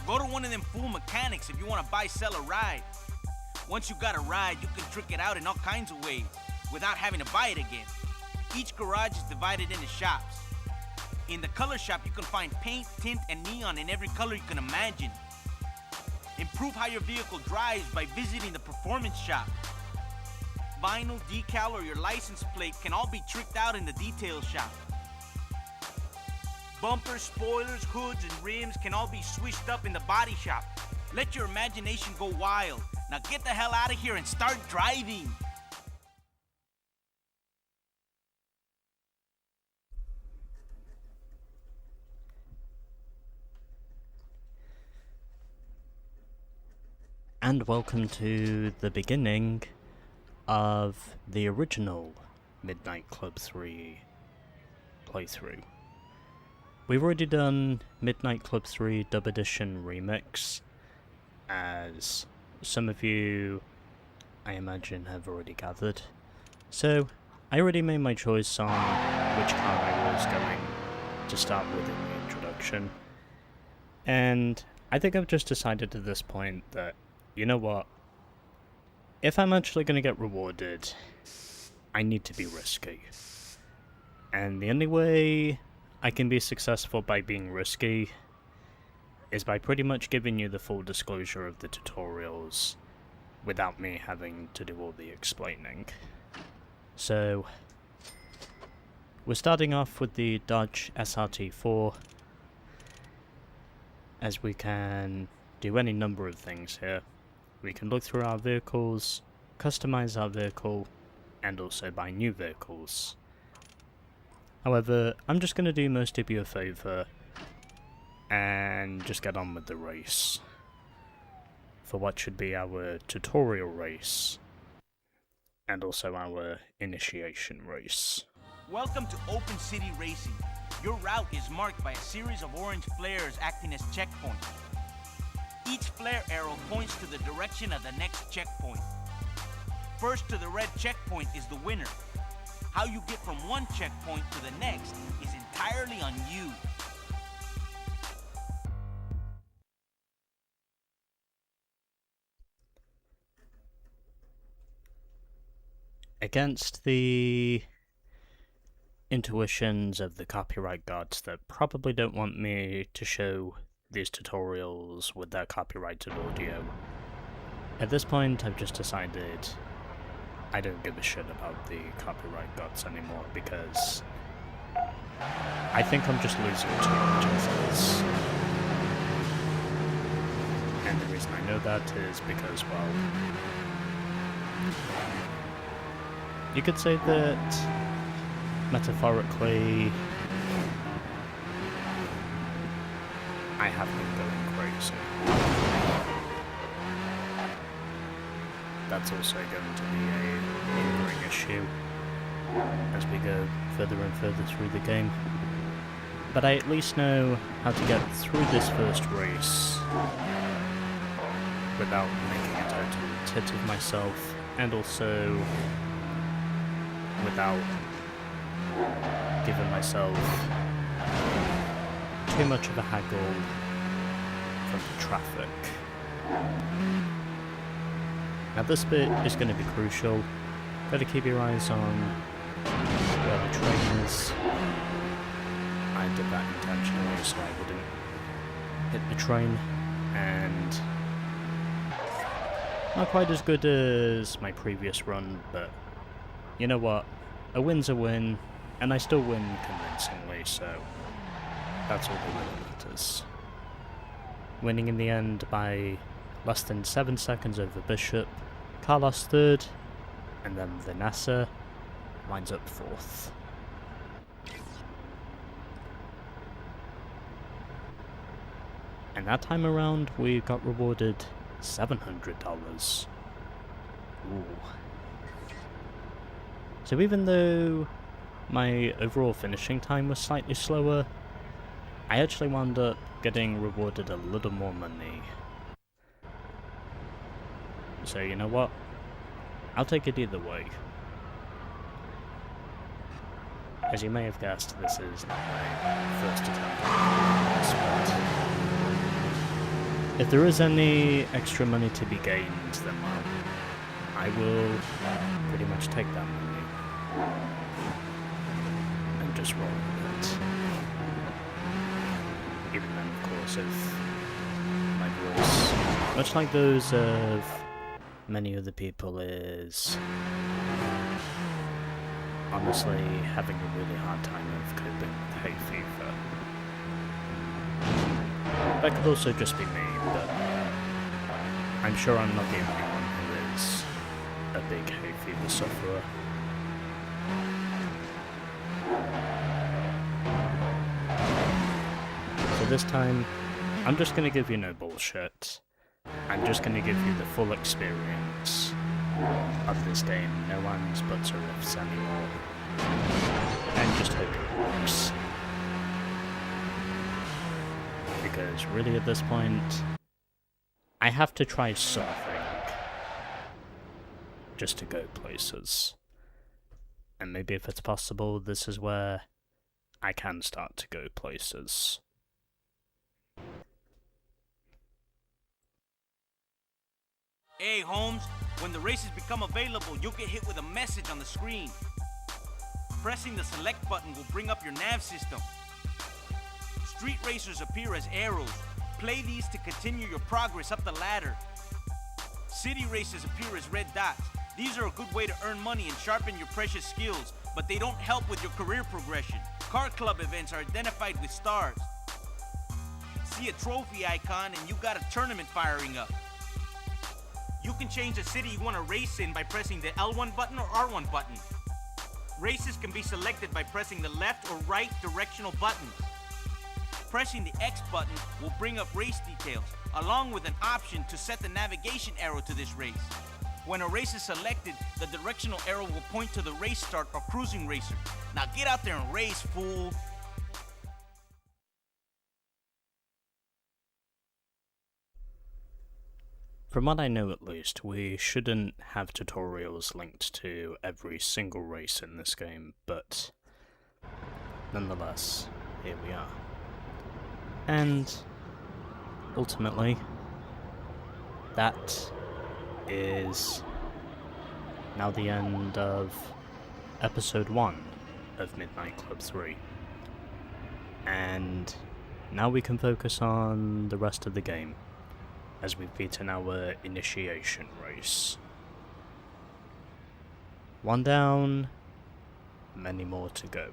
Go to one of them fool mechanics if you want to buy, sell, or ride. Once you got a ride, you can trick it out in all kinds of ways without having to buy it again. Each garage is divided into shops. In the color shop, you can find paint, tint, and neon in every color you can imagine. Improve how your vehicle drives by visiting the performance shop. Vinyl, decal, or your license plate can all be tricked out in the detail shop. Bumpers, spoilers, hoods, and rims can all be swished up in the body shop. Let your imagination go wild. Now get the hell out of here and start driving. And welcome to the beginning of the original Midnight Club 3 playthrough. We've already done Midnight Club 3 Dub Edition Remix, as some of you, I imagine, have already gathered. So, I already made my choice on which car I was going to start with in the introduction, and I think I've just decided at this point that, you know what, if I'm actually going to get rewarded, I need to be risky. And the only way I can be successful by being risky is by pretty much giving you the full disclosure of the tutorials without me having to do all the explaining. So, we're starting off with the Dodge SRT4, as we can do any number of things here. We can look through our vehicles, customize our vehicle, and also buy new vehicles. However, I'm just going to do most of you a favour and just get on with the race for what should be our tutorial race and also our initiation race. Welcome to Open City Racing. Your route is marked by a series of orange flares acting as checkpoints. Each flare arrow points to the direction of the next checkpoint. First to the red checkpoint is the winner. How you get from one checkpoint to the next is entirely on you. Against the intuitions of the copyright gods that probably don't want me to show these tutorials with their copyrighted audio, at this point I've just decided I don't give a shit about the copyright gods anymore, because I think I'm just losing too much of this. And the reason I know that is because, well, you could say that, metaphorically, I have been going crazy. That's also going to be a lingering issue as we go further and further through the game. But I at least know how to get through this first race without making a total tit of myself, and also without giving myself too much of a haggle from the traffic. Now this bit is going to be crucial. Gotta keep your eyes on where the train is. I did that intentionally so I wouldn't hit the train, and not quite as good as my previous run, but you know what? A win's a win, and I still win convincingly, so that's all that really matters. Winning in the end by less than 7 seconds over Bishop, Carlos third, and then Vanessa lines up fourth. And that time around, we got rewarded $700. Ooh. So even though my overall finishing time was slightly slower, I actually wound up getting rewarded a little more money. So you know what? I'll take it either way. As you may have guessed, this is not my first attempt at this, but If there is any extra money to be gained, then well, I will pretty much take that money and just roll with it. Even then, of course, if my voice, much like those of many other people, is honestly having a really hard time of coping with hay fever. That could also just be me, but I'm sure I'm not the only one who is a big hay fever sufferer. So this time, I'm just gonna give you no bullshit. I'm just gonna give you the full experience of this game, no ands, buts, or ifs anymore. And just hope it works. Because really at this point, I have to try something just to go places. And maybe if it's possible, this is where I can start to go places. Hey, Holmes, when the races become available, you'll get hit with a message on the screen. Pressing the select button will bring up your nav system. Street racers appear as arrows. Play these to continue your progress up the ladder. City races appear as red dots. These are a good way to earn money and sharpen your precious skills, but they don't help with your career progression. Car club events are identified with stars. See a trophy icon and you got a tournament firing up. You can change the city you want to race in by pressing the L1 button or R1 button. Races can be selected by pressing the left or right directional buttons. Pressing the X button will bring up race details, along with an option to set the navigation arrow to this race. When a race is selected, the directional arrow will point to the race start or cruising racer. Now get out there and race, fool! From what I know at least, we shouldn't have tutorials linked to every single race in this game, but nonetheless, here we are. And ultimately, that is now the end of episode 1 of Midnight Club 3. And now we can focus on the rest of the game, as we've beaten our initiation race. One down, many more to go.